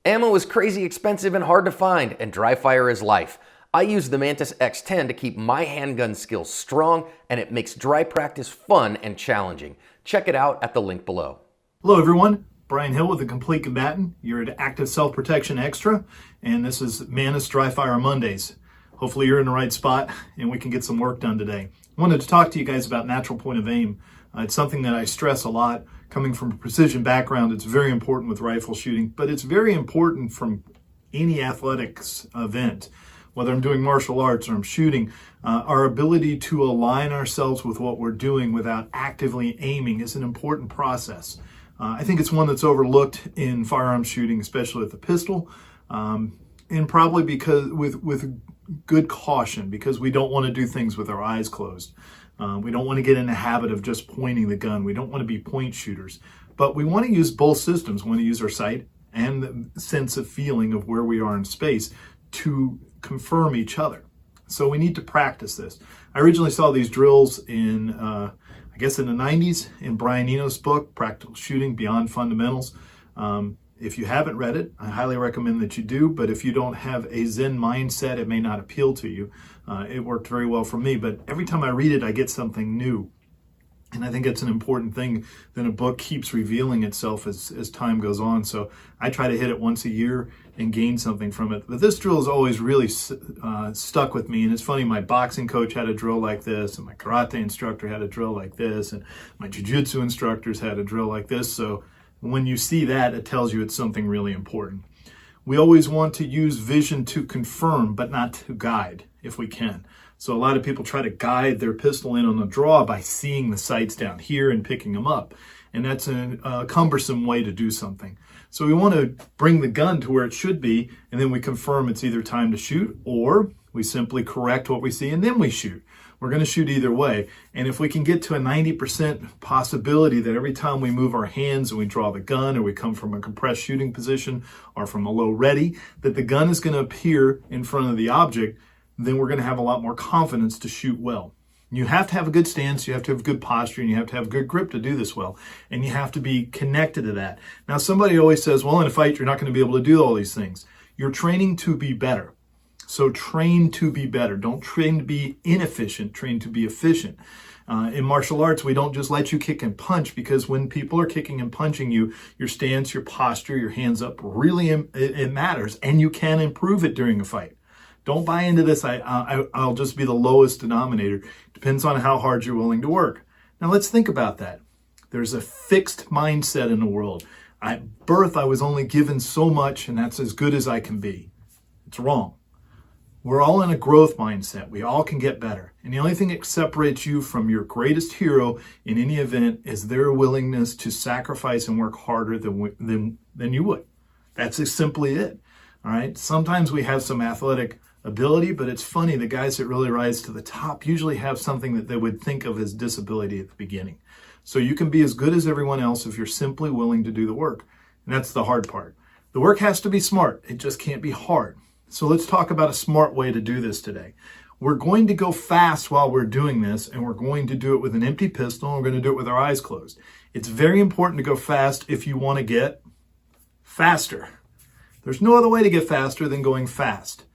Ammo is crazy expensive and hard to find, and dry fire is life. I use the Mantis X10 to keep my handgun skills strong, and it makes dry practice fun and challenging. Check it out at the link below. Hello everyone, Brian Hill with the Complete Combatant. You're at Active Self-Protection Extra, and this is Mantis Dry Fire Mondays. Hopefully you're in the right spot and we can get some work done today. I wanted to talk to you guys about natural point of aim. It's something that I stress a lot. Coming from a precision background, it's very important with rifle shooting, but it's very important from any athletics event. Whether I'm doing martial arts or I'm shooting, our ability to align ourselves with what we're doing without actively aiming is an important process. I think it's one that's overlooked in firearms shooting, especially with the pistol, and probably because with good caution, because we don't want to do things with our eyes closed. We don't want to get in the habit of just pointing the gun. We don't want to be point shooters, but we want to use both systems. We want to use our sight and the sense of feeling of where we are in space to confirm each other. So we need to practice this. I originally saw these drills in, I guess in the 90s in Brian Eno's book, Practical Shooting Beyond Fundamentals. If you haven't read it, I highly recommend that you do, but if you don't have a Zen mindset, it may not appeal to you. It worked very well for me, but every time I read it, I get something new. And I think it's an important thing that a book keeps revealing itself as time goes on. So I try to hit it once a year and gain something from it. But this drill has always really stuck with me. And it's funny, my boxing coach had a drill like this, and my karate instructor had a drill like this, and my jiu-jitsu instructors had a drill like this. So when you see that, it tells you it's something really important. We always want to use vision to confirm, but not to guide if we can. So a lot of people try to guide their pistol in on the draw by seeing the sights down here and picking them up. And that's a cumbersome way to do something. So we want to bring the gun to where it should be, and then we confirm it's either time to shoot, or we simply correct what we see and then we shoot. We're going to shoot either way. And if we can get to a 90% possibility that every time we move our hands and we draw the gun, or we come from a compressed shooting position or from a low ready, that the gun is going to appear in front of the object, then we're going to have a lot more confidence to shoot well. You have to have a good stance, you have to have good posture, and you have to have good grip to do this well. And you have to be connected to that. Now, somebody always says, well, in a fight, you're not going to be able to do all these things. You're training to be better. So train to be better. Don't train to be inefficient, train to be efficient. In martial arts, we don't just let you kick and punch, because when people are kicking and punching you, your stance, your posture, your hands up, really it matters, and you can improve it during a fight. Don't buy into this, I'll just be the lowest denominator. Depends on how hard you're willing to work. Now let's think about that. There's a fixed mindset in the world. At birth, I was only given so much, and that's as good as I can be. It's wrong. We're all in a growth mindset. We all can get better. And the only thing that separates you from your greatest hero in any event is their willingness to sacrifice and work harder than you would. That's just simply it. All right. Sometimes we have some athletic ability, but it's funny, the guys that really rise to the top usually have something that they would think of as disability at the beginning. So you can be as good as everyone else if you're simply willing to do the work. And that's the hard part. The work has to be smart. It just can't be hard. So let's talk about a smart way to do this today. We're going to go fast while we're doing this, and we're going to do it with an empty pistol, and we're going to do it with our eyes closed. It's very important to go fast if you want to get faster. There's no other way to get faster than going fast.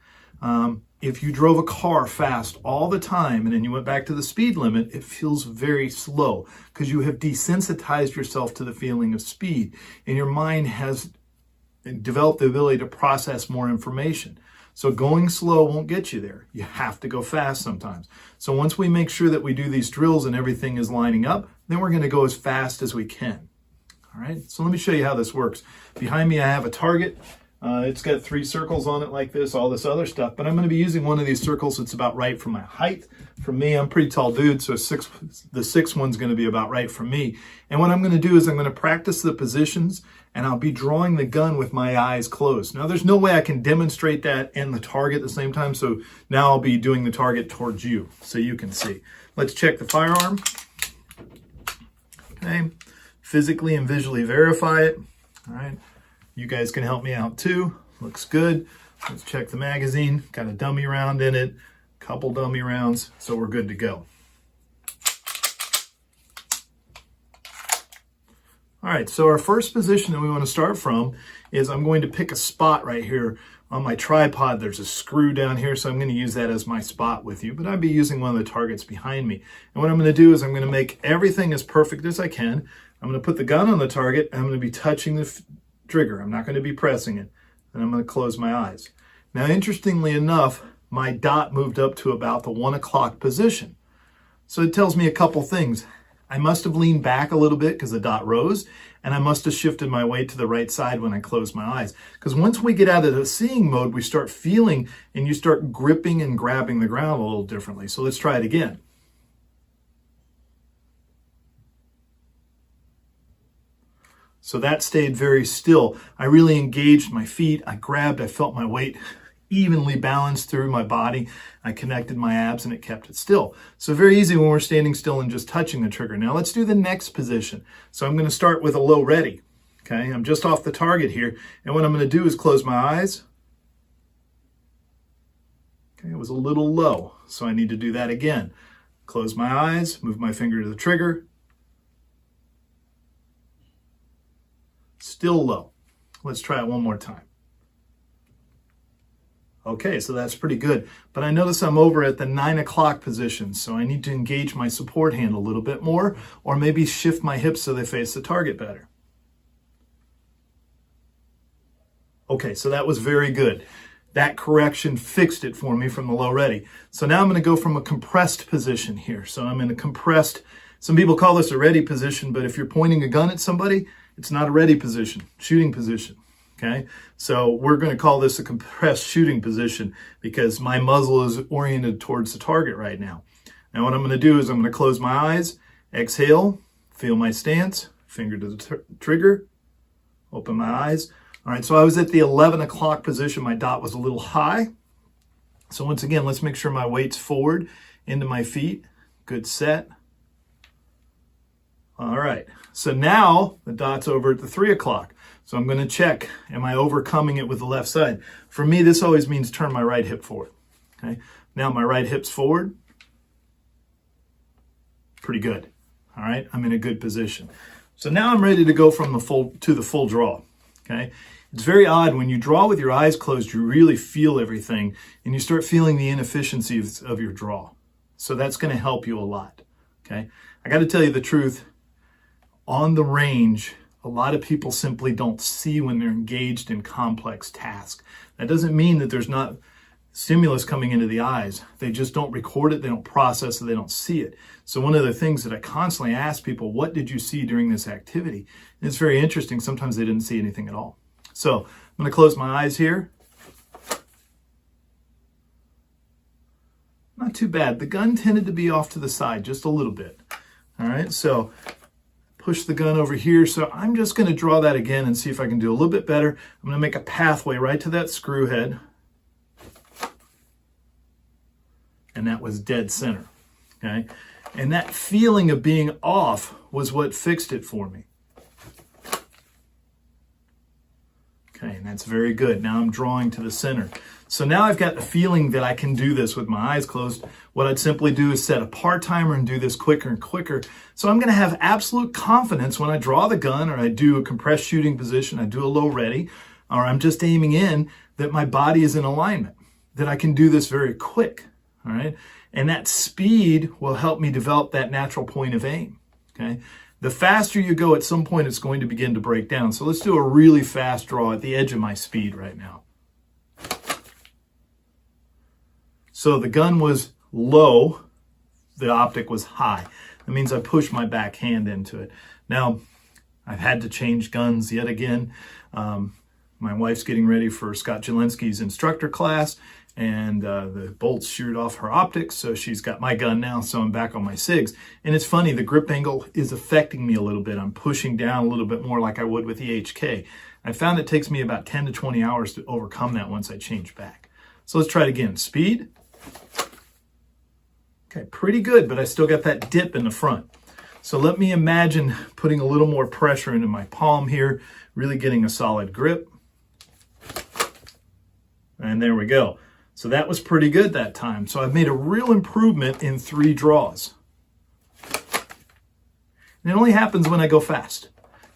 If you drove a car fast all the time and then you went back to the speed limit, it feels very slow because you have desensitized yourself to the feeling of speed, and your mind has developed the ability to process more information. So going slow won't get you there. You have to go fast sometimes. So once we make sure that we do these drills and everything is lining up, then we're going to go as fast as we can. All right, so let me show you how this works. Behind me I have a target. It's got 3 circles on it like this, all this other stuff, but I'm going to be using one of these circles that's about right for my height. For me, I'm a pretty tall dude, so the 6th one's going to be about right for me. And what I'm going to do is I'm going to practice the positions, and I'll be drawing the gun with my eyes closed. Now, there's no way I can demonstrate that and the target at the same time, so now I'll be doing the target towards you so you can see. Let's check the firearm. Okay, physically and visually verify it. All right. You guys can help me out too. Looks good. Let's check the magazine. Got a dummy round in it, couple dummy rounds, so we're good to go. All right, so our first position that we want to start from is I'm going to pick a spot right here on my tripod. There's a screw down here, so I'm going to use that as my spot with you, but I'd be using one of the targets behind me. And what I'm going to do is I'm going to make everything as perfect as I can. I'm going to put the gun on the target, and I'm going to be touching the trigger. I'm not going to be pressing it, and I'm going to close my eyes. Now, interestingly enough, my dot moved up to about the 1 o'clock position. So it tells me a couple things. I must have leaned back a little bit because the dot rose, and I must have shifted my weight to the right side when I closed my eyes. Because once we get out of the seeing mode, we start feeling and you start gripping and grabbing the ground a little differently. So let's try it again. So that stayed very still. I really engaged my feet. I grabbed, I felt my weight evenly balanced through my body. I connected my abs and it kept it still. So very easy when we're standing still and just touching the trigger. Now let's do the next position. So I'm going to start with a low ready. Okay, I'm just off the target here. And what I'm going to do is close my eyes. Okay, it was a little low, so I need to do that again. Close my eyes, move my finger to the trigger. Still low. Let's try it one more time. Okay, so that's pretty good. But I notice I'm over at the 9 o'clock position, so I need to engage my support hand a little bit more, or maybe shift my hips so they face the target better. Okay, so that was very good. That correction fixed it for me from the low ready. So now I'm going to go from a compressed position here. So I'm in a compressed, some people call this a ready position, but if you're pointing a gun at somebody, it's not a ready position, shooting position. Okay, so we're going to call this a compressed shooting position because my muzzle is oriented towards the target right now. Now what I'm going to do is I'm going to close my eyes, exhale, feel my stance, finger to the trigger, open my eyes. All right, so I was at the 11 o'clock position. My dot was a little high. So once again, let's make sure my weight's forward into my feet. Good set. All right, so now the dot's over at the 3 o'clock. So I'm going to check, am I overcoming it with the left side? For me, this always means turn my right hip forward. Okay, now my right hip's forward. Pretty good. All right, I'm in a good position. So now I'm ready to go from the full draw. Okay, it's very odd when you draw with your eyes closed, you really feel everything and you start feeling the inefficiencies of your draw. So that's going to help you a lot. Okay, I got to tell you the truth. On the range, a lot of people simply don't see when they're engaged in complex tasks. That doesn't mean that there's not stimulus coming into the eyes. They just don't record it, they don't process it, they don't see it. So one of the things that I constantly ask people, what did you see during this activity? And it's very interesting. Sometimes they didn't see anything at all. So I'm going to close my eyes here. Not too bad. The gun tended to be off to the side just a little bit. All right, so push the gun over here. So I'm just going to draw that again and see if I can do a little bit better. I'm going to make a pathway right to that screw head. And that was dead center. Okay. And that feeling of being off was what fixed it for me. Okay, and that's very good. Now I'm drawing to the center. So now I've got the feeling that I can do this with my eyes closed. What I'd simply do is set a part timer and do this quicker and quicker. So I'm going to have absolute confidence when I draw the gun or I do a compressed shooting position, I do a low ready, or I'm just aiming in, that my body is in alignment, that I can do this very quick. All right. And that speed will help me develop that natural point of aim. Okay. The faster you go, at some point, it's going to begin to break down. So let's do a really fast draw at the edge of my speed right now. So the gun was low, the optic was high. That means I pushed my back hand into it. Now, I've had to change guns yet again. My wife's getting ready for Scott Jelinski's instructor class, and the bolts sheared off her optics, so she's got my gun now, so I'm back on my SIGs. And it's funny, the grip angle is affecting me a little bit. I'm pushing down a little bit more like I would with the HK. I found it takes me about 10 to 20 hours to overcome that once I change back. So let's try it again. Speed. Okay, pretty good, but I still got that dip in the front. So let me imagine putting a little more pressure into my palm here, really getting a solid grip. And there we go. So that was pretty good that time. So I've made a real improvement in 3 draws. And it only happens when I go fast.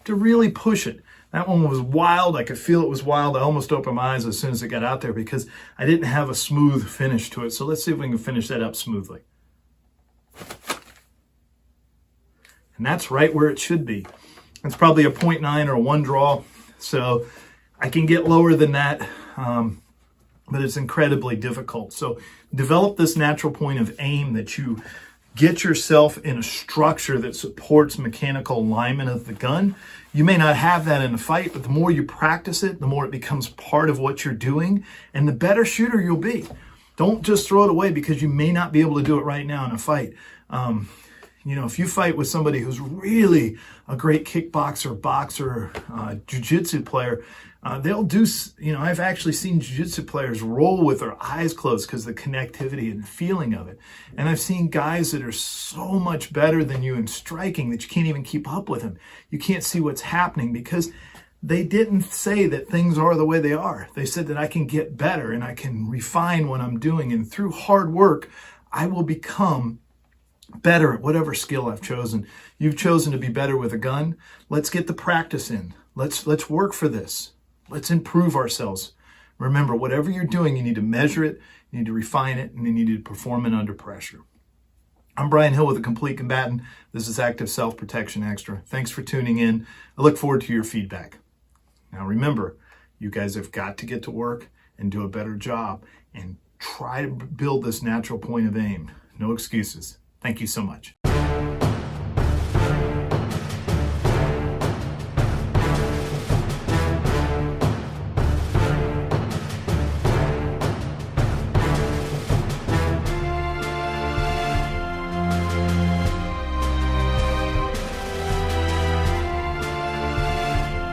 to really push it. That one was wild. I could feel it was wild. I almost opened my eyes as soon as it got out there because I didn't have a smooth finish to it. So let's see if we can finish that up smoothly. And that's right where it should be. It's probably a 0.9 or a 1 draw. So I can get lower than that, but it's incredibly difficult. So develop this natural point of aim that you get yourself in a structure that supports mechanical alignment of the gun. You may not have that in a fight, but the more you practice it, the more it becomes part of what you're doing, and the better shooter you'll be. Don't just throw it away because you may not be able to do it right now in a fight. If you fight with somebody who's really a great kickboxer, boxer, jiu-jitsu player, they'll do, I've actually seen jiu-jitsu players roll with their eyes closed because of the connectivity and feeling of it. And I've seen guys that are so much better than you in striking that you can't even keep up with them. You can't see what's happening because they didn't say that things are the way they are. They said that I can get better and I can refine what I'm doing. And through hard work, I will become better at whatever skill I've chosen. You've chosen to be better with a gun. Let's get the practice in. Let's work for this. Let's improve ourselves. Remember, whatever you're doing, you need to measure it, you need to refine it, and you need to perform it under pressure. I'm Brian Hill with the Complete Combatant. This is Active Self-Protection Extra. Thanks for tuning in. I look forward to your feedback. Now remember, you guys have got to get to work and do a better job and try to build this natural point of aim. No excuses. Thank you so much.